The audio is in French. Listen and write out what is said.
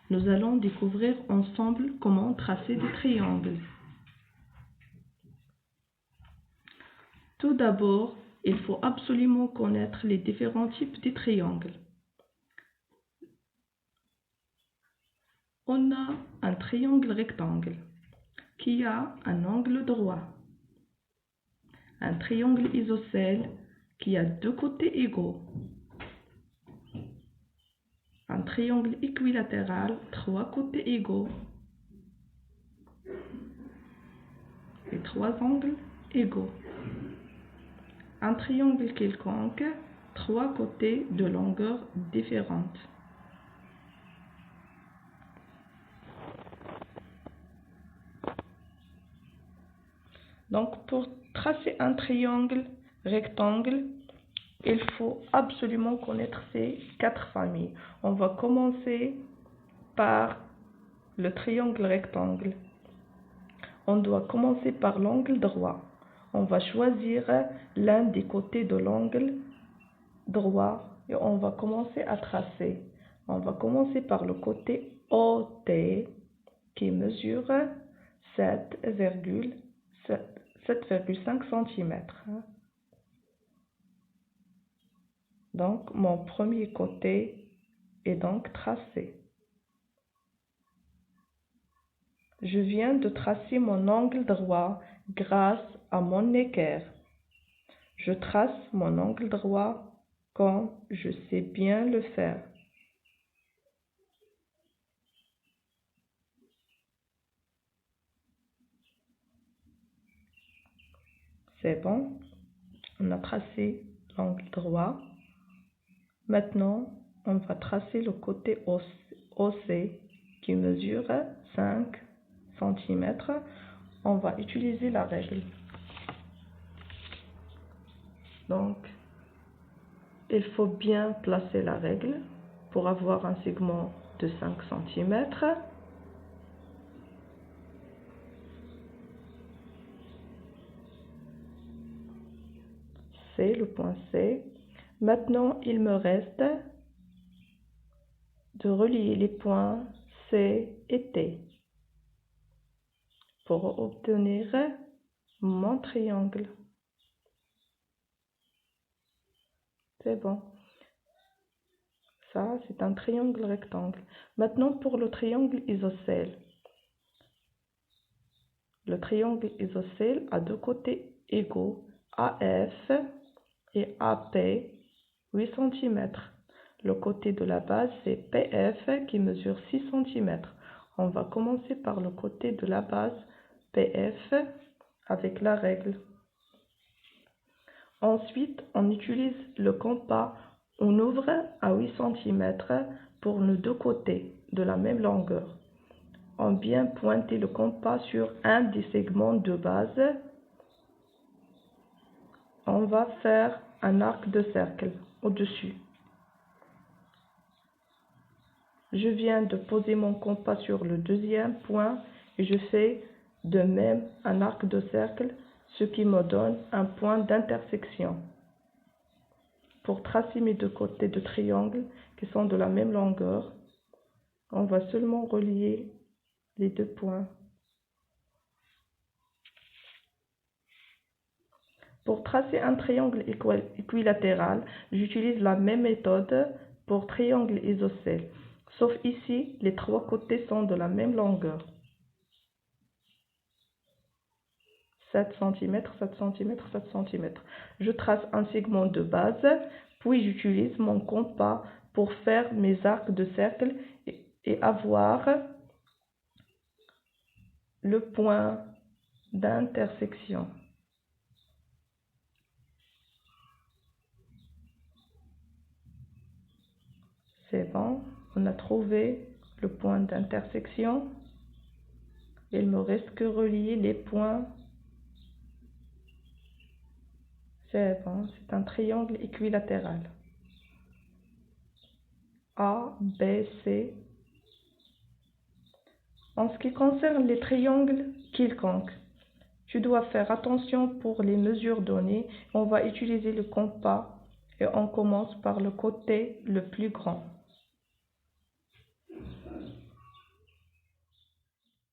Nous allons découvrir ensemble comment tracer des triangles. Tout d'abord, il faut absolument connaître les différents types de triangles. On a un triangle rectangle qui a un angle droit. Un triangle isocèle qui a deux côtés égaux. Un triangle équilatéral, trois côtés égaux. Et trois angles égaux. Un triangle quelconque, trois côtés de longueur différente. Donc, pour tracer un triangle rectangle, il faut absolument connaître ces quatre familles. On va commencer par le triangle rectangle. On doit commencer par l'angle droit. On va choisir l'un des côtés de l'angle droit et on va commencer à tracer. On va commencer par le côté OT qui mesure 7,5 cm. Donc, mon premier côté est donc tracé. Je viens de tracer mon angle droit grâce à mon équerre. Je trace mon angle droit comme je sais bien le faire. C'est bon, on a tracé l'angle droit. Maintenant, on va tracer le côté OC qui mesure 5 cm. On va utiliser la règle. Donc, il faut bien placer la règle pour avoir un segment de 5 cm. C'est le point C. Maintenant, il me reste de relier les points C et T pour obtenir mon triangle. C'est bon. Ça, c'est un triangle rectangle. Maintenant, pour le triangle isocèle. Le triangle isocèle a deux côtés égaux, AF et AP, 8 cm. Le côté de la base, c'est PF qui mesure 6 cm. On va commencer par le côté de la base PF avec la règle. Ensuite, on utilise le compas. On ouvre à 8 cm pour nos deux côtés de la même longueur. On vient pointer le compas sur un des segments de base. On va faire un arc de cercle au-dessus. Je viens de poser mon compas sur le deuxième point et je fais de même un arc de cercle, ce qui me donne un point d'intersection. Pour tracer mes deux côtés de triangle qui sont de la même longueur, on va seulement relier les deux points. Pour tracer un triangle équilatéral, j'utilise la même méthode pour triangle isocèle. Sauf ici, les trois côtés sont de la même longueur. 7 cm, 7 cm, 7 cm. Je trace un segment de base, puis j'utilise mon compas pour faire mes arcs de cercle et avoir le point d'intersection. C'est bon, on a trouvé le point d'intersection. Il me reste que relier les points. C'est bon, c'est un triangle équilatéral. A, B, C. En ce qui concerne les triangles quelconques, tu dois faire attention pour les mesures données. On va utiliser le compas et on commence par le côté le plus grand.